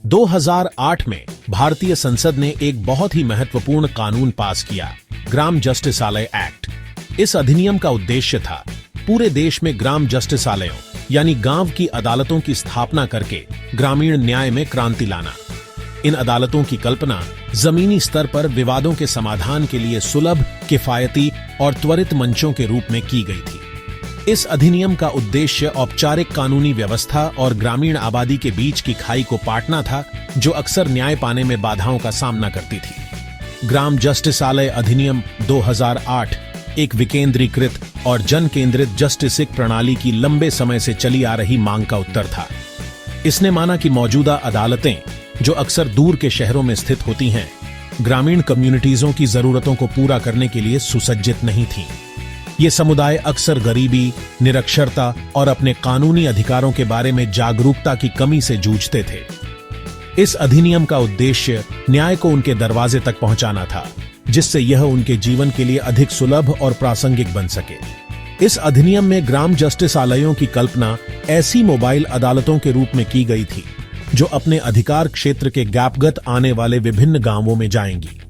2008 में भारतीय संसद ने एक बहुत ही महत्वपूर्ण कानून पास किया, ग्राम जस्टिसालय एक्ट। इस अधिनियम का उद्देश्य था पूरे देश में ग्राम जस्टिसालयों यानी गांव की अदालतों की स्थापना करके ग्रामीण न्याय में क्रांति लाना। इन अदालतों की कल्पना जमीनी स्तर पर विवादों के समाधान के लिए सुलभ, किफायती और त्वरित मंचों के रूप में की गई थी। इस अधिनियम का उद्देश्य औपचारिक कानूनी व्यवस्था और ग्रामीण आबादी के बीच की खाई को पाटना था, जो अक्सर न्याय पाने में बाधाओं का सामना करती थी। ग्राम जस्टिसालय अधिनियम 2008 एक विकेंद्रीकृत और जन केंद्रित जस्टिसिक प्रणाली की लंबे समय से चली आ रही मांग का उत्तर था। इसने माना कि मौजूदा अदालतें, जो अक्सर दूर के शहरों में स्थित होती हैं, ग्रामीण कम्युनिटीजों की जरूरतों को पूरा करने के लिए सुसज्जित नहीं थीं। ये समुदाय अक्सर गरीबी, निरक्षरता और अपने कानूनी अधिकारों के बारे में जागरूकता की कमी से जूझते थे। इस अधिनियम का उद्देश्य न्याय को उनके दरवाजे तक पहुंचाना था, जिससे यह उनके जीवन के लिए अधिक सुलभ और प्रासंगिक बन सके। इस अधिनियम में ग्राम जस्टिसालयों की कल्पना ऐसी मोबाइल अदालतों के रूप में की गई थी, जो अपने अधिकार क्षेत्र के ज्ञापगत आने वाले विभिन्न गांवों में जाएंगी।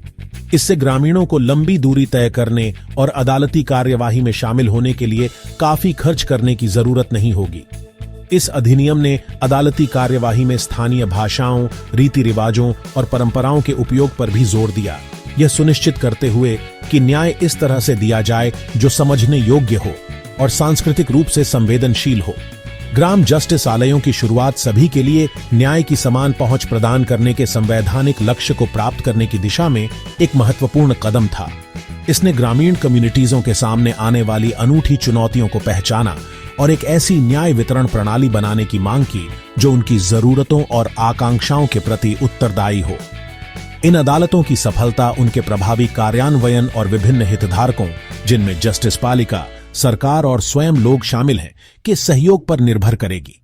इससे ग्रामीणों को लंबी दूरी तय करने और अदालती कार्यवाही में शामिल होने के लिए काफी खर्च करने की जरूरत नहीं होगी। इस अधिनियम ने अदालती कार्यवाही में स्थानीय भाषाओं, रीति रिवाजों और परंपराओं के उपयोग पर भी जोर दिया, यह सुनिश्चित करते हुए कि न्याय इस तरह से दिया जाए जो समझने योग्य हो और सांस्कृतिक रूप से संवेदनशील हो। ग्राम जस्टिसालयों की शुरुआत सभी के लिए न्याय की समान पहुंच प्रदान करने के संवैधानिक लक्ष्य को प्राप्त करने की दिशा में एक महत्वपूर्ण कदम था। इसने ग्रामीण कम्युनिटीजों के सामने आने वाली अनूठी चुनौतियों को पहचाना और एक ऐसी न्याय वितरण प्रणाली बनाने की मांग की जो उनकी जरूरतों और आकांक्षाओं के प्रति उत्तरदायी हो। इन अदालतों की सफलता उनके प्रभावी कार्यान्वयन और विभिन्न हितधारकों, जिनमें जस्टिस पालिका, सरकार और स्वयं लोग शामिल हैं, के सहयोग पर निर्भर करेगी।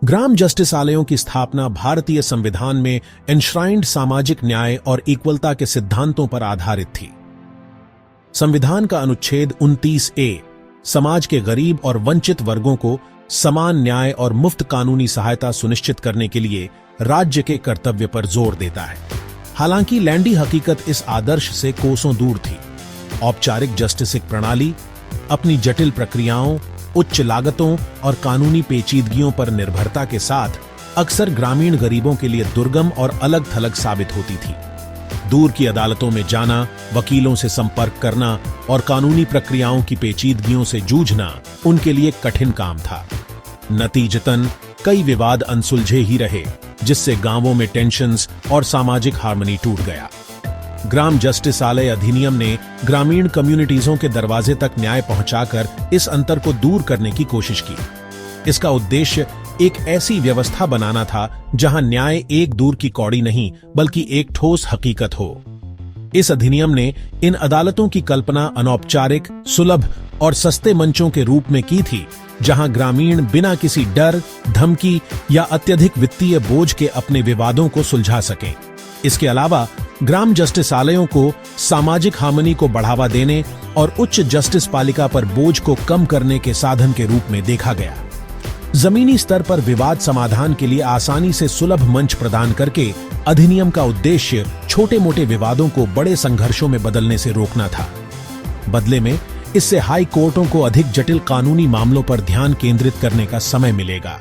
ग्राम जस्टिसालयों की स्थापना भारतीय संविधान में एनश्राइंड सामाजिक न्याय और इक्वलता के सिद्धांतों पर आधारित थी। संविधान का अनुच्छेद 29A समाज के गरीब और वंचित वर्गों को समान न्याय और मुफ्त कानूनी सहायता सुनिश्चित करने के लिए राज्य के कर्तव्य पर जोर देता है। हालांकि लैंडी हकीकत इस आदर्श से कोसों दूर थी। औपचारिक जस्टिसिक प्रणाली अपनी जटिल प्रक्रियाओं, उच्च लागतों और कानूनी पेचीदगियों पर निर्भरता के साथ अक्सर ग्रामीण गरीबों के लिए दुर्गम और अलग-थलग साबित होती थी। दूर की अदालतों में जाना, वकीलों से संपर्क करना और कानूनी प्रक्रियाओं की पेचीदगियों से जूझना उनके लिए कठिन काम था। नतीजतन कई विवाद अनसुलझे ही रहे, जिससे गांवों में टेंशन्स और सामाजिक हार्मनी टूट गया। ग्राम जस्टिसालय अधिनियम ने ग्रामीण कम्युनिटीजों के दरवाजे तक न्याय पहुंचाकर इस अंतर को दूर करने की कोशिश की। इसका उद्देश्य एक ऐसी व्यवस्था बनाना था जहां न्याय एक दूर की कौड़ी नहीं, बल्कि एक ठोस हकीकत हो। इस अधिनियम ने इन अदालतों की कल्पना अनौपचारिक, सुलभ और सस्ते मंचों के रूप में की थी, जहां ग्रामीण बिना किसी डर, धमकी या अत्यधिक वित्तीय बोझ के अपने विवादों को सुलझा सकें। इसके अलावा ग्राम जस्टिसालयों को सामाजिक हार्मनी को बढ़ावा देने और उच्च जस्टिस पालिका पर बोझ को कम करने के साधन के रूप में देखा गया। जमीनी स्तर पर विवाद समाधान के लिए आसानी से सुलभ मंच प्रदान करके अधिनियम का उद्देश्य छोटे मोटे विवादों को बड़े संघर्षों में बदलने से रोकना था। बदले में इससे हाई कोर्टों को अधिक जटिल कानूनी मामलों पर ध्यान केंद्रित करने का समय मिलेगा।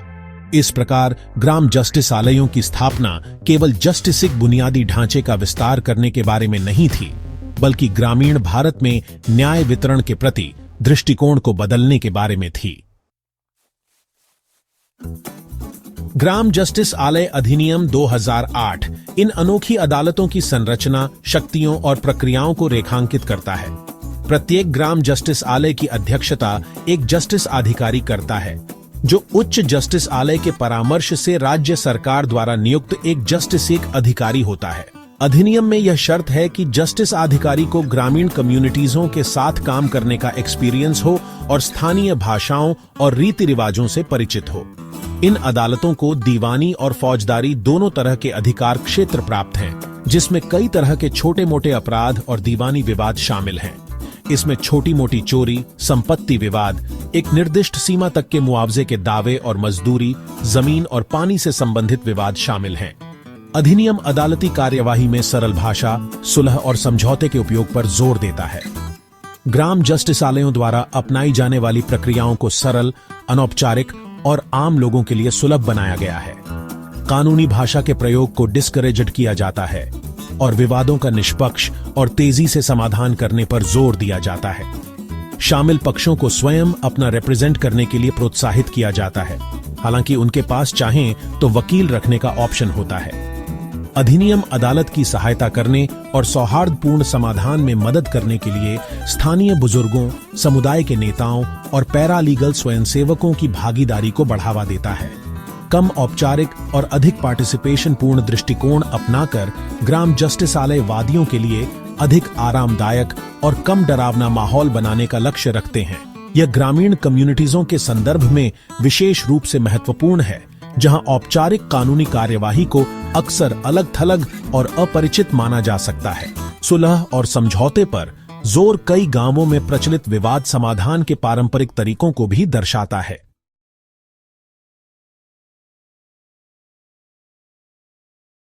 इस प्रकार ग्राम जस्टिसालयों की स्थापना केवल जस्टिसिक बुनियादी ढांचे का विस्तार करने के बारे में नहीं थी, बल्कि ग्रामीण भारत में न्याय वितरण के प्रति दृष्टिकोण को बदलने के बारे में थी। ग्राम जस्टिसालय अधिनियम 2008 इन अनोखी अदालतों की संरचना, शक्तियों और प्रक्रियाओं को रेखांकित करता है। प्रत्येक ग्राम जस्टिसालय की अध्यक्षता एक जस्टिस अधिकारी करता है, जो उच्च जस्टिस आलय के परामर्श से राज्य सरकार द्वारा नियुक्त एक जस्टिसिक अधिकारी होता है। अधिनियम में यह शर्त है कि जस्टिस अधिकारी को ग्रामीण कम्युनिटीजों के साथ काम करने का एक्सपीरियंस हो और स्थानीय भाषाओं और रीति रिवाजों से परिचित हो। इन अदालतों को दीवानी और फौजदारी दोनों तरह के अधिकार क्षेत्र प्राप्त हैं, जिसमें कई तरह के छोटे मोटे अपराध और दीवानी विवाद शामिल हैं। इसमें छोटी मोटी चोरी, संपत्ति विवाद, एक निर्दिष्ट सीमा तक के मुआवजे के दावे और मजदूरी, जमीन और पानी से संबंधित विवाद शामिल हैं। अधिनियम अदालती कार्यवाही में सरल भाषा, सुलह और समझौते के उपयोग पर जोर देता है। ग्राम जस्टिसालयों द्वारा अपनाई जाने वाली प्रक्रियाओं को सरल, अनौपचारिक और आम लोगों के लिए सुलभ बनाया गया है। कानूनी भाषा के प्रयोग को डिस्करेज्ड किया जाता है और विवादों का निष्पक्ष और तेजी से समाधान करने पर जोर दिया जाता है। शामिल पक्षों को स्वयं अपना रिप्रेजेंट करने के लिए प्रोत्साहित किया जाता है, हालांकि उनके पास चाहें तो वकील रखने का ऑप्शन होता है। अधिनियम अदालत की सहायता करने और सौहार्दपूर्ण समाधान में मदद करने के लिए स्थानीय बुजुर्गों, समुदाय के नेताओं और पैरालीगल स्वयंसेवकों की भागीदारी को बढ़ावा देता है। कम औपचारिक और अधिक पार्टिसिपेशन पूर्ण दृष्टिकोण अपनाकर ग्राम जस्टिसालय वादियों के लिए अधिक आरामदायक और कम डरावना माहौल बनाने का लक्ष्य रखते हैं। यह ग्रामीण कम्युनिटीजों के संदर्भ में विशेष रूप से महत्वपूर्ण है, जहां औपचारिक कानूनी कार्यवाही को अक्सर अलग-थलग और अपरिचित माना जा सकता है। सुलह और समझौते पर जोर कई गांवों में प्रचलित विवाद समाधान के पारंपरिक तरीकों को भी दर्शाता है।